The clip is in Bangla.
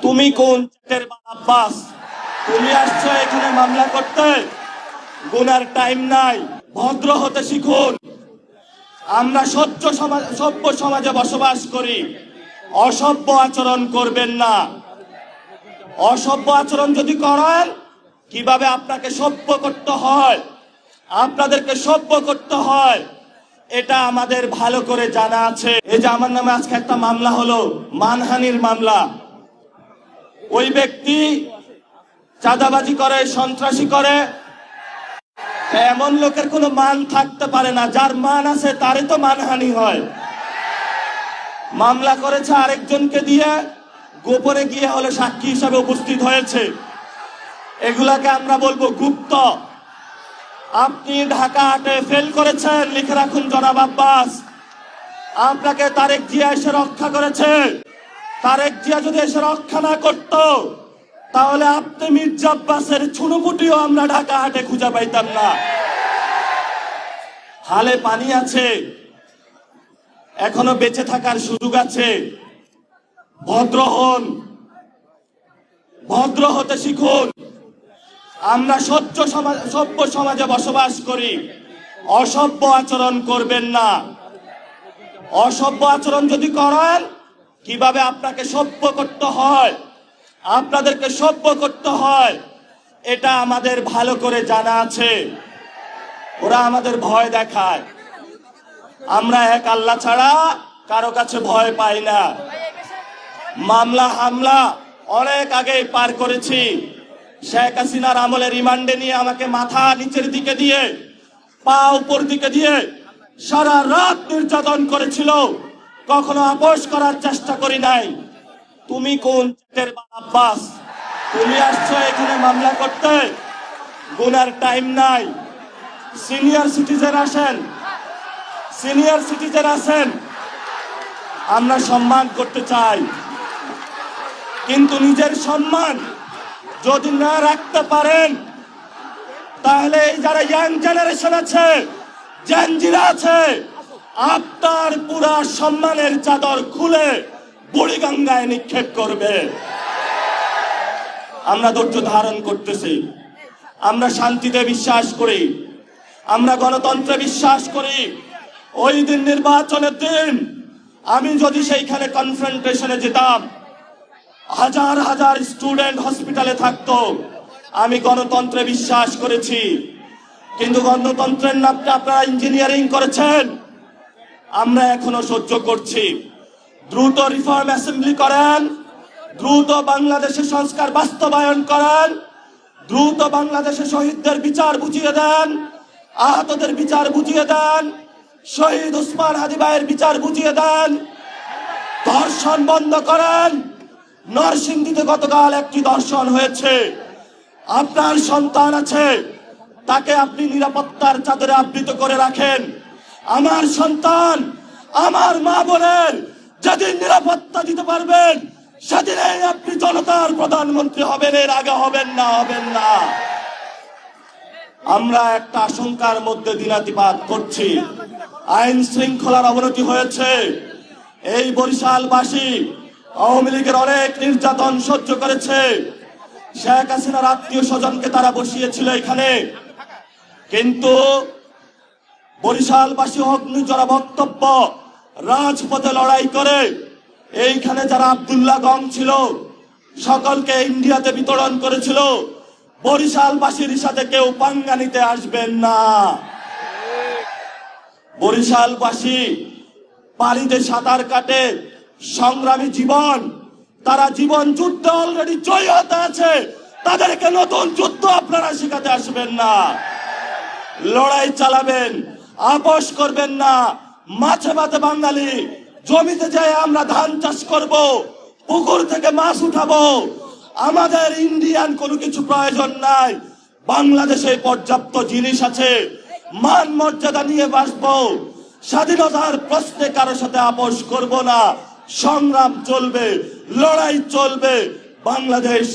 তুমি কোন আব্বাস? তুমি আসছো এখানে মামলা করতে? গুনার টাইম নাই, ভদ্র হতে শিখুন। আমরা সভ্য সমাজে বসবাস করি, অসভ্য আচরণ করবেন না। অসভ্য আচরণ যদি করেন, কিভাবে আপনাকে সভ্য করতে হয়, আপনাদেরকে সভ্য করতে হয়, এটা আমাদের ভালো করে জানা আছে। এই যে আমার নামে আজকে একটা মামলা হলো, মানহানির মামলা। ওই ব্যক্তি চাঁদাবাজি করে, সন্ত্রাসী করে। এমন লোকের কোনো মান থাকতে পারে না, যার মান আছে তারই তো মানহানি হয়। মামলা করেছে আরেকজনকে দিয়ে, গোপনে গিয়ে হলে সাক্ষী হিসাবে উপস্থিত হয়েছে। এগুলাকে আমরা বলবো গুপ্ত। আপনি ঢাকা হাটে ফেল করেছেন, লিখে রাখুন জনাব আব্বাস। আপনাকে তারেক জিয়া এসে রক্ষা করেছে। তারেক জিয়া যদি এসে রক্ষা না করত, তাহলে আপনি মির্জা আব্বাসের ছুনুকুটিও আমরা ঢাকা হাটে খুঁজে পাইতাম না। হালে পানি আছে, এখনো বেঁচে থাকার সুযোগ আছে। ভদ্র হন, ভদ্র হতে শিখুন। আমরা সভ্য সমাজে বসবাস করি, অসভ্য আচরণ করবেন না। অসভ্য আচরণ যদি করেন, কিভাবে আপনাকে সভ্য করতে হয়, আপনাদেরকে সভ্য করতে হয়, এটা আমাদের ভালো করে জানা আছে। ওরা আমাদের ভয় দেখায়, আমরা এক আল্লাহ ছাড়া কারো কাছে ভয় পাই না। মামলা হামলা অনেক আগেই পার করেছি। শেখ হাসিনার আমলে রিমান্ডে নিয়ে আমাকে মাথা নিচের দিকে দিয়ে, পা উপর দিকে দিয়ে সারা রাত নির্যাতন করেছিল। কখনো আপোষ করার চেষ্টা করি নাই। তুমি কোন আব্বাস? তুমি আসছো এখানে মামলা করতে? গুনার টাইম নাই। সিনিয়র সিটিজেন আসেন, সিনিয়র সিটিজেন আসেন। আমরা সম্মান করতে চাই, কিন্তু নিজের সম্মান যদি না রাখতে পারেন, তাহলে এই যারা ইয়াং জেনারেশন আছে, জেনজিরা আছে, আপনার পুরা সম্মানের চাদর খুলে বুড়িগঙ্গায় নিক্ষেপ করবে। আমরা ধৈর্য ধারণ করতেছি। আমরা শান্তিতে বিশ্বাস করি, আমরা গণতন্ত্রে বিশ্বাস করি। ওই দিন নির্বাচনের দিন আমি যদি সেইখানে কনফ্রন্টেশনে যেতাম, হাজার হাজার স্টুডেন্ট হসপিটালে থাকতো। আমি গণতন্ত্রে বিশ্বাস করেছি, কিন্তু গণতন্ত্রের নামে আপনারা ইঞ্জিনিয়ারিং করেছেন। আমরা এখনো সহ্য করছি। দ্রুত রিফর্ম অ্যাসেম্বলি করেন, দ্রুত বাংলাদেশের সংস্কার বাস্তবায়ন করেন, দ্রুত বাংলাদেশের শহীদদের বিচার বুঝিয়ে দেন, আহতদের বিচার বুঝিয়ে দেন, শহীদ ওসমান হাদি ভাইয়ের বিচার বুঝিয়ে দেন, ধর্ষণ বন্ধ করেন। নরসিংদীতে গতকাল একটি ধর্ষণ হয়েছে। আপনার সন্তান আছে, তাকে আপনি নিরাপত্তার চাদরে আবৃত করে রাখেন। আমার সন্তান, আমার মা বোনের যেদিন নিরাপত্তা দিতে পারবেন, সেদিনই আপনি জনতার প্রধানমন্ত্রী হবেন, এর আগে হবেন না, হবেন না। আমরা একটা আশঙ্কার মধ্যে দিনাতিপাত করছি। আইন শৃঙ্খলার অবনতি হয়েছে। এই বরিশালবাসী আওয়ামী লীগের অনেক নির্যাতন সহ্য করেছে। শেখ হাসিনার আত্মীয় স্বজনকে তারা বসিয়েছিল এখানে, কিন্তু বরিশালবাসী অগ্নিজরা বক্তব্য, রাজপথে লড়াই করে এইখানে যারা আব্দুল্লাহ গং ছিল সকলকে ইন্ডিয়াতে বিতরণ করেছিল। বরিশালবাসীর সাথে কেউ পাঙ্গা নিতে আসবেন না। বরিশালবাসী পানিতে সাঁতার কাটে, সংগ্রামী জীবন, তারা জীবন যুদ্ধে অলরেডি জয়ী হতে আছে। তাদেরকে নতুন যুদ্ধ আপনারা শেখাতে আসবেন না। লড়াই চালাবেন, আপোষ করবেন না। মাছে ভাতে বাঙালি, জমিতে যায় আমরা ধান চাষ করব, পুকুর থেকে মাছ উঠাবো। আমাদের ইন্ডিয়ান কোনো কিছু প্রয়োজন নাই। বাংলাদেশে পর্যাপ্ত জিনিস আছে, মান মর্যাদা নিয়ে বাঁচবো। স্বাধীনতার প্রশ্নে কারোর সাথে আপোষ করব না। সংগ্রাম চলবে, লড়াই চলবে। বাংলাদেশ